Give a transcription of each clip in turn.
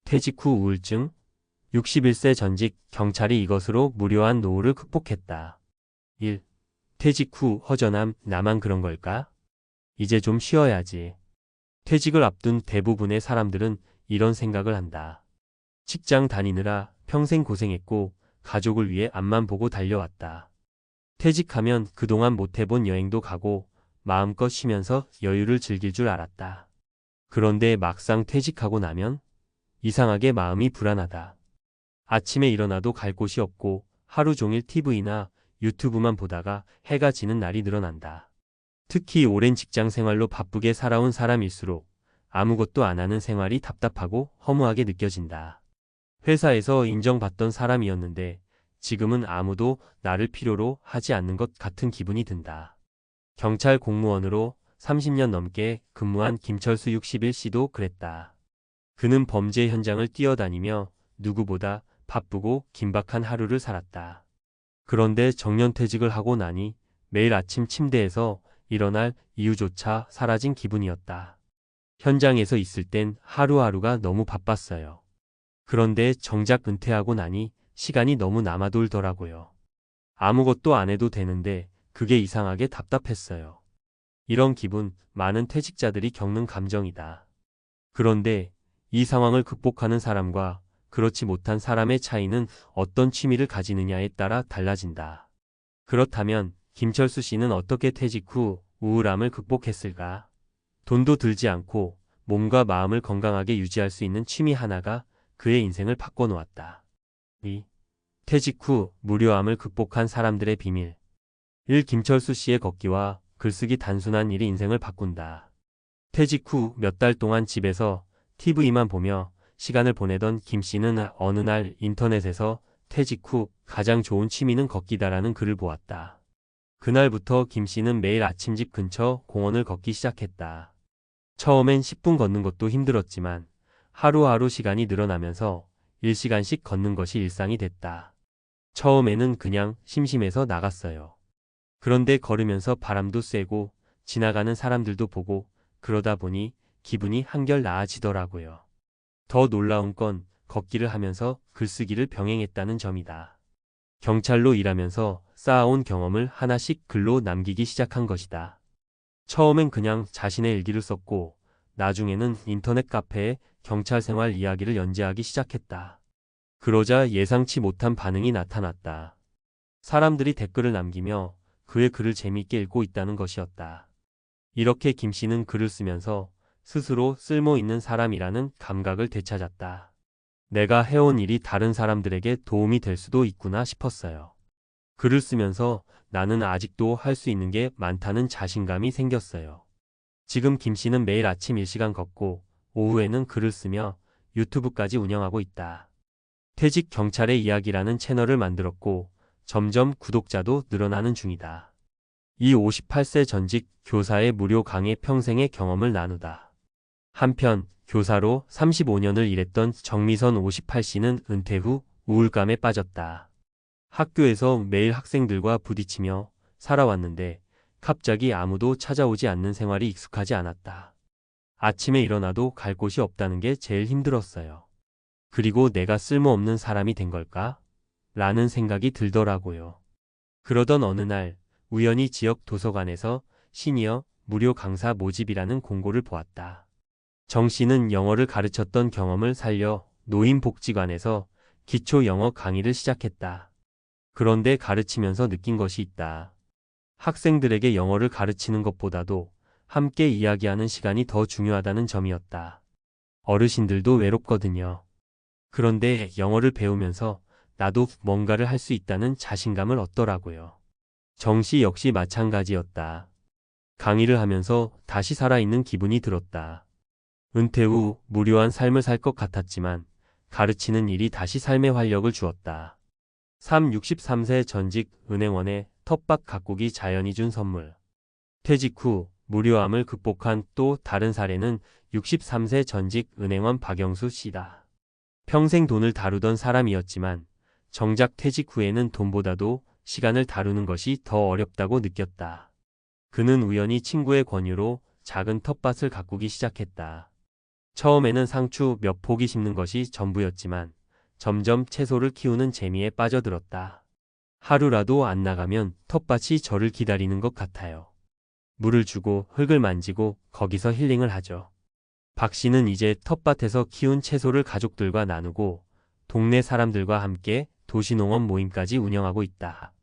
퇴직 후 우울증, 61세 전직 경찰이 이것으로 무료한 노후를 극복했다. 1. 퇴직 후 허전함, 나만 그런 걸까? 이제 좀 쉬어야지. 퇴직을 앞둔 대부분의 사람들은 이런 생각을 한다. 직장 다니느라 평생 고생했고 가족을 위해 앞만 보고 달려왔다. 퇴직하면 그동안 못 해본 여행도 가고 마음껏 쉬면서 여유를 즐길 줄 알았다. 그런데 막상 퇴직하고 나면 이상하게 마음이 불안하다. 아침에 일어나도 갈 곳이 없고 하루 종일 TV나 유튜브만 보다가 해가 지는 날이 늘어난다. 특히 오랜 직장 생활로 바쁘게 살아온 사람일수록 아무것도 안 하는 생활이 답답하고 허무하게 느껴진다. 회사에서 인정받던 사람이었는데 지금은 아무도 나를 필요로 하지 않는 것 같은 기분이 든다. 경찰 공무원으로 30년 넘게 근무한 김철수 61씨도 그랬다. 그는 범죄 현장을 뛰어다니며 누구보다 바쁘고 긴박한 하루를 살았다. 그런데 정년퇴직을 하고 나니 매일 아침 침대에서 일어날 이유조차 사라진 기분이었다. 현장에서 있을 땐 하루하루가 너무 바빴어요. 그런데 정작 은퇴하고 나니 시간이 너무 남아돌더라고요. 아무것도 안 해도 되는데 그게 이상하게 답답했어요. 이런 기분, 많은 퇴직자들이 겪는 감정이다. 그런데 이 상황을 극복하는 사람과 그렇지 못한 사람의 차이는 어떤 취미를 가지느냐에 따라 달라진다. 그렇다면 김철수 씨는 어떻게 퇴직 후 우울함을 극복했을까? 돈도 들지 않고 몸과 마음을 건강하게 유지할 수 있는 취미 하나가 그의 인생을 바꿔놓았다. 2. 퇴직 후 무료함을 극복한 사람들의 비밀. 1. 김철수 씨의 걷기와 글쓰기 단순한 일이 인생을 바꾼다. 퇴직 후 몇 달 동안 집에서 TV만 보며 시간을 보내던 김 씨는 어느 날 인터넷에서 퇴직 후 가장 좋은 취미는 걷기다라는 글을 보았다. 그날부터 김 씨는 매일 아침 집 근처 공원을 걷기 시작했다. 처음엔 10분 걷는 것도 힘들었지만 하루하루 시간이 늘어나면서 1시간씩 걷는 것이 일상이 됐다. 처음에는 그냥 심심해서 나갔어요. 그런데 걸으면서 바람도 쐬고 지나가는 사람들도 보고 그러다 보니 기분이 한결 나아지더라고요. 더 놀라운 건 걷기를 하면서 글쓰기를 병행했다는 점이다. 경찰로 일하면서 쌓아온 경험을 하나씩 글로 남기기 시작한 것이다. 처음엔 그냥 자신의 일기를 썼고 나중에는 인터넷 카페에 경찰 생활 이야기를 연재하기 시작했다. 그러자 예상치 못한 반응이 나타났다. 사람들이 댓글을 남기며 그의 글을 재미있게 읽고 있다는 것이었다. 이렇게 김 씨는 글을 쓰면서 스스로 쓸모 있는 사람이라는 감각을 되찾았다. 내가 해온 일이 다른 사람들에게 도움이 될 수도 있구나 싶었어요. 글을 쓰면서 나는 아직도 할 수 있는 게 많다는 자신감이 생겼어요. 지금 김 씨는 매일 아침 1시간 걷고 오후에는 글을 쓰며 유튜브까지 운영하고 있다. 퇴직 경찰의 이야기라는 채널을 만들었고 점점 구독자도 늘어나는 중이다. 이 58세 전직 교사의 무료 강의 평생의 경험을 나누다. 한편 교사로 35년을 일했던 정미선 58씨는 은퇴 후 우울감에 빠졌다. 학교에서 매일 학생들과 부딪히며 살아왔는데 갑자기 아무도 찾아오지 않는 생활이 익숙하지 않았다. 아침에 일어나도 갈 곳이 없다는 게 제일 힘들었어요. 그리고 내가 쓸모없는 사람이 된 걸까? 라는 생각이 들더라고요. 그러던 어느 날 우연히 지역 도서관에서 시니어 무료 강사 모집이라는 공고를 보았다. 정 씨는 영어를 가르쳤던 경험을 살려 노인복지관에서 기초 영어 강의를 시작했다. 그런데 가르치면서 느낀 것이 있다. 학생들에게 영어를 가르치는 것보다도 함께 이야기하는 시간이 더 중요하다는 점이었다. 어르신들도 외롭거든요. 그런데 영어를 배우면서 나도 뭔가를 할 수 있다는 자신감을 얻더라고요. 정 씨 역시 마찬가지였다. 강의를 하면서 다시 살아있는 기분이 들었다. 은퇴 후 무료한 삶을 살 것 같았지만 가르치는 일이 다시 삶의 활력을 주었다. 3. 63세 전직 은행원의 텃밭 가꾸기 자연이 준 선물. 퇴직 후 무료함을 극복한 또 다른 사례는 63세 전직 은행원 박영수 씨다. 평생 돈을 다루던 사람이었지만 정작 퇴직 후에는 돈보다도 시간을 다루는 것이 더 어렵다고 느꼈다. 그는 우연히 친구의 권유로 작은 텃밭을 가꾸기 시작했다. 처음에는 상추 몇 포기 심는 것이 전부였지만 점점 채소를 키우는 재미에 빠져들었다. 하루라도 안 나가면 텃밭이 저를 기다리는 것 같아요. 물을 주고 흙을 만지고 거기서 힐링을 하죠. 박 씨는 이제 텃밭에서 키운 채소를 가족들과 나누고 동네 사람들과 함께 도시농업 모임까지 운영하고 있다.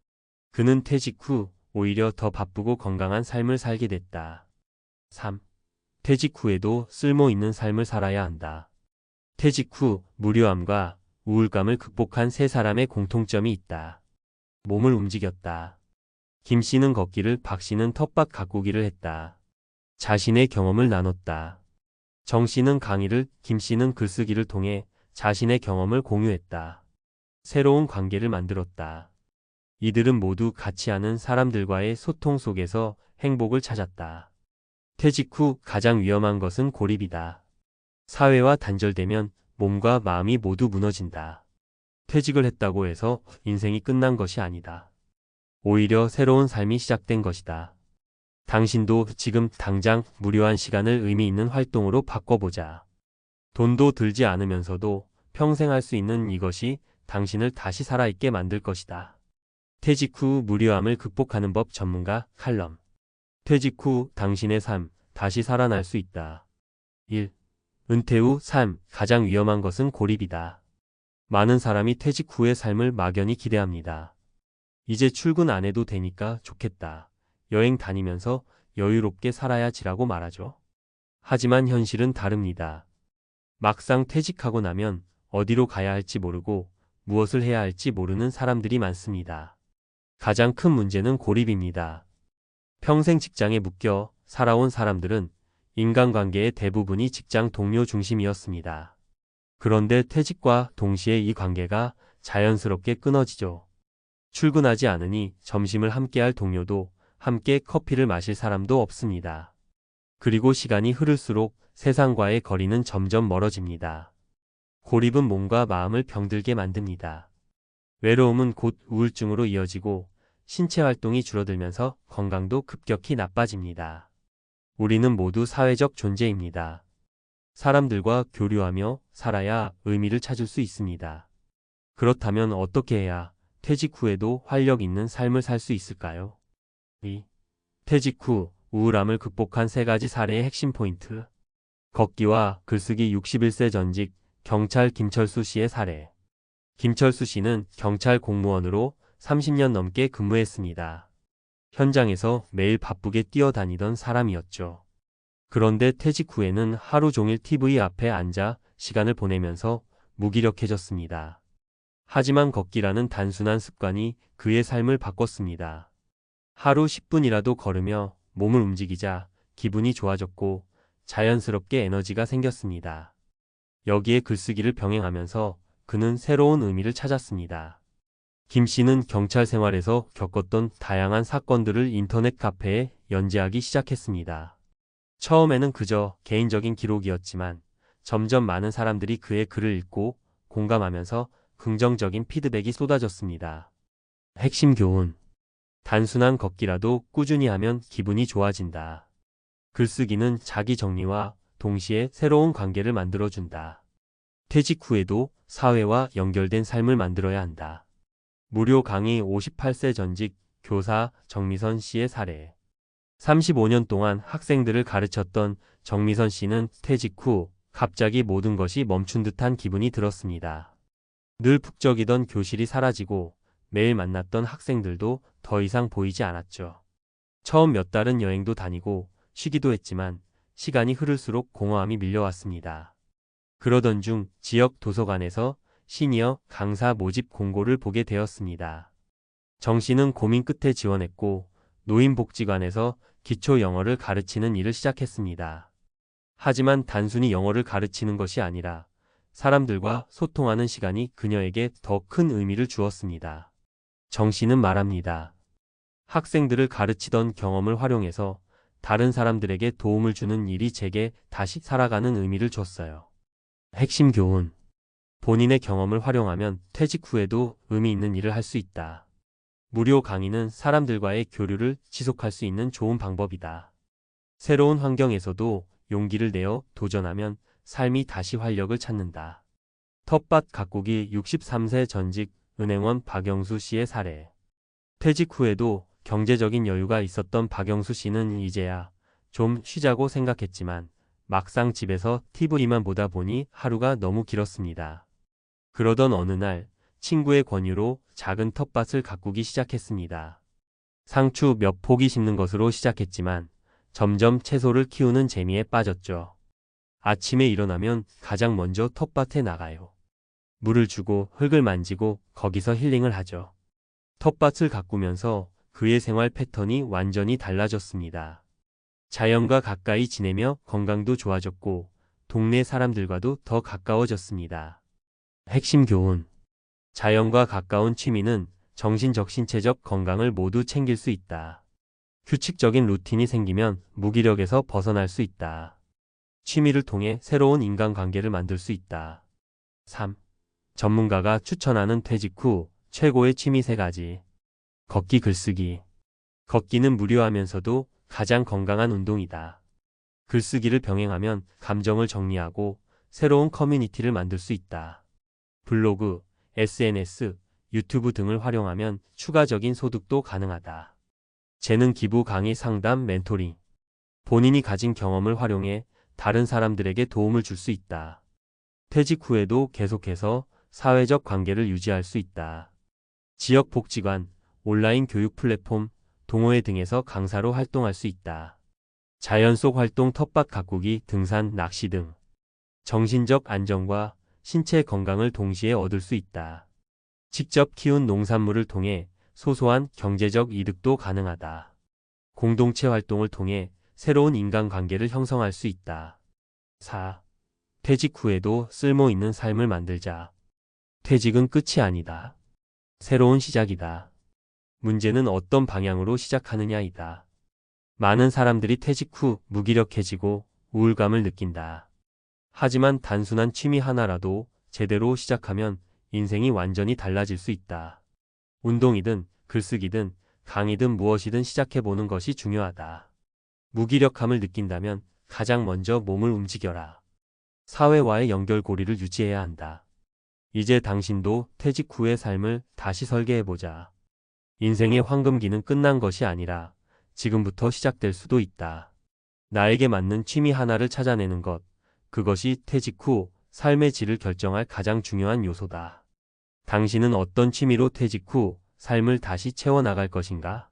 그는 퇴직 후 오히려 더 바쁘고 건강한 삶을 살게 됐다. 3. 퇴직 후에도 쓸모 있는 삶을 살아야 한다. 퇴직 후 무료함과 우울감을 극복한 세 사람의 공통점이 있다. 몸을 움직였다. 김 씨는 걷기를, 박 씨는 텃밭 가꾸기를 했다. 자신의 경험을 나눴다. 정 씨는 강의를, 김 씨는 글쓰기를 통해 자신의 경험을 공유했다. 새로운 관계를 만들었다. 이들은 모두 같이 하는 사람들과의 소통 속에서 행복을 찾았다. 퇴직 후 가장 위험한 것은 고립이다. 사회와 단절되면 몸과 마음이 모두 무너진다. 퇴직을 했다고 해서 인생이 끝난 것이 아니다. 오히려 새로운 삶이 시작된 것이다. 당신도 지금 당장 무료한 시간을 의미 있는 활동으로 바꿔보자. 돈도 들지 않으면서도 평생 할 수 있는 이것이 당신을 다시 살아있게 만들 것이다. 퇴직 후 무료함을 극복하는 법 전문가 칼럼. 퇴직 후 당신의 삶, 다시 살아날 수 있다. 1. 은퇴 후 삶, 가장 위험한 것은 고립이다. 많은 사람이 퇴직 후의 삶을 막연히 기대합니다. 이제 출근 안 해도 되니까 좋겠다. 여행 다니면서 여유롭게 살아야지라고 말하죠. 하지만 현실은 다릅니다. 막상 퇴직하고 나면 어디로 가야 할지 모르고 무엇을 해야 할지 모르는 사람들이 많습니다. 가장 큰 문제는 고립입니다. 평생 직장에 묶여 살아온 사람들은 인간관계의 대부분이 직장 동료 중심이었습니다. 그런데 퇴직과 동시에 이 관계가 자연스럽게 끊어지죠. 출근하지 않으니 점심을 함께할 동료도, 함께 커피를 마실 사람도 없습니다. 그리고 시간이 흐를수록 세상과의 거리는 점점 멀어집니다. 고립은 몸과 마음을 병들게 만듭니다. 외로움은 곧 우울증으로 이어지고 신체 활동이 줄어들면서 건강도 급격히 나빠집니다. 우리는 모두 사회적 존재입니다. 사람들과 교류하며 살아야 의미를 찾을 수 있습니다. 그렇다면 어떻게 해야 퇴직 후에도 활력 있는 삶을 살 수 있을까요? 2. 퇴직 후 우울함을 극복한 3가지 사례의 핵심 포인트. 걷기와 글쓰기. 61세 전직 경찰 김철수 씨의 사례. 김철수 씨는 경찰 공무원으로 30년 넘게 근무했습니다. 현장에서 매일 바쁘게 뛰어다니던 사람이었죠. 그런데 퇴직 후에는 하루 종일 TV 앞에 앉아 시간을 보내면서 무기력해졌습니다. 하지만 걷기라는 단순한 습관이 그의 삶을 바꿨습니다. 하루 10분이라도 걸으며 몸을 움직이자 기분이 좋아졌고 자연스럽게 에너지가 생겼습니다. 여기에 글쓰기를 병행하면서 그는 새로운 의미를 찾았습니다. 김 씨는 경찰 생활에서 겪었던 다양한 사건들을 인터넷 카페에 연재하기 시작했습니다. 처음에는 그저 개인적인 기록이었지만 점점 많은 사람들이 그의 글을 읽고 공감하면서 긍정적인 피드백이 쏟아졌습니다. 핵심 교훈. 단순한 걷기라도 꾸준히 하면 기분이 좋아진다. 글쓰기는 자기 정리와 동시에 새로운 관계를 만들어준다. 퇴직 후에도 사회와 연결된 삶을 만들어야 한다. 무료 강의. 58세 전직 교사 정미선 씨의 사례. 35년 동안 학생들을 가르쳤던 정미선 씨는 퇴직 후 갑자기 모든 것이 멈춘 듯한 기분이 들었습니다. 늘 북적이던 교실이 사라지고 매일 만났던 학생들도 더 이상 보이지 않았죠. 처음 몇 달은 여행도 다니고 쉬기도 했지만 시간이 흐를수록 공허함이 밀려왔습니다. 그러던 중 지역 도서관에서 시니어 강사 모집 공고를 보게 되었습니다. 정 씨는 고민 끝에 지원했고 노인복지관에서 기초 영어를 가르치는 일을 시작했습니다. 하지만 단순히 영어를 가르치는 것이 아니라 사람들과 소통하는 시간이 그녀에게 더 큰 의미를 주었습니다. 정 씨는 말합니다. 학생들을 가르치던 경험을 활용해서 다른 사람들에게 도움을 주는 일이 제게 다시 살아가는 의미를 줬어요. 핵심 교훈. 본인의 경험을 활용하면 퇴직 후에도 의미 있는 일을 할 수 있다. 무료 강의는 사람들과의 교류를 지속할 수 있는 좋은 방법이다. 새로운 환경에서도 용기를 내어 도전하면 삶이 다시 활력을 찾는다. 텃밭 가꾸기 63세 전직 은행원 박영수 씨의 사례. 퇴직 후에도 경제적인 여유가 있었던 박영수 씨는 이제야 좀 쉬자고 생각했지만 막상 집에서 TV만 보다 보니 하루가 너무 길었습니다. 그러던 어느 날 친구의 권유로 작은 텃밭을 가꾸기 시작했습니다. 상추 몇 포기 심는 것으로 시작했지만 점점 채소를 키우는 재미에 빠졌죠. 아침에 일어나면 가장 먼저 텃밭에 나가요. 물을 주고 흙을 만지고 거기서 힐링을 하죠. 텃밭을 가꾸면서 그의 생활 패턴이 완전히 달라졌습니다. 자연과 가까이 지내며 건강도 좋아졌고 동네 사람들과도 더 가까워졌습니다. 핵심 교훈. 자연과 가까운 취미는 정신적 신체적 건강을 모두 챙길 수 있다. 규칙적인 루틴이 생기면 무기력에서 벗어날 수 있다. 취미를 통해 새로운 인간관계를 만들 수 있다. 3. 전문가가 추천하는 퇴직 후 최고의 취미 3가지. 걷기 글쓰기. 걷기는 무료하면서도 가장 건강한 운동이다. 글쓰기를 병행하면 감정을 정리하고 새로운 커뮤니티를 만들 수 있다. 블로그, SNS, 유튜브 등을 활용하면 추가적인 소득도 가능하다. 재능 기부 강의 상담 멘토링. 본인이 가진 경험을 활용해 다른 사람들에게 도움을 줄 수 있다. 퇴직 후에도 계속해서 사회적 관계를 유지할 수 있다. 지역 복지관, 온라인 교육 플랫폼, 동호회 등에서 강사로 활동할 수 있다. 자연 속 활동 텃밭 가꾸기, 등산, 낚시 등. 정신적 안정과 신체 건강을 동시에 얻을 수 있다. 직접 키운 농산물을 통해 소소한 경제적 이득도 가능하다. 공동체 활동을 통해 새로운 인간관계를 형성할 수 있다. 4. 퇴직 후에도 쓸모 있는 삶을 만들자. 퇴직은 끝이 아니다. 새로운 시작이다. 문제는 어떤 방향으로 시작하느냐이다. 많은 사람들이 퇴직 후 무기력해지고 우울감을 느낀다. 하지만 단순한 취미 하나라도 제대로 시작하면 인생이 완전히 달라질 수 있다. 운동이든 글쓰기든 강의든 무엇이든 시작해보는 것이 중요하다. 무기력함을 느낀다면 가장 먼저 몸을 움직여라. 사회와의 연결고리를 유지해야 한다. 이제 당신도 퇴직 후의 삶을 다시 설계해보자. 인생의 황금기는 끝난 것이 아니라 지금부터 시작될 수도 있다. 나에게 맞는 취미 하나를 찾아내는 것, 그것이 퇴직 후 삶의 질을 결정할 가장 중요한 요소다. 당신은 어떤 취미로 퇴직 후 삶을 다시 채워나갈 것인가?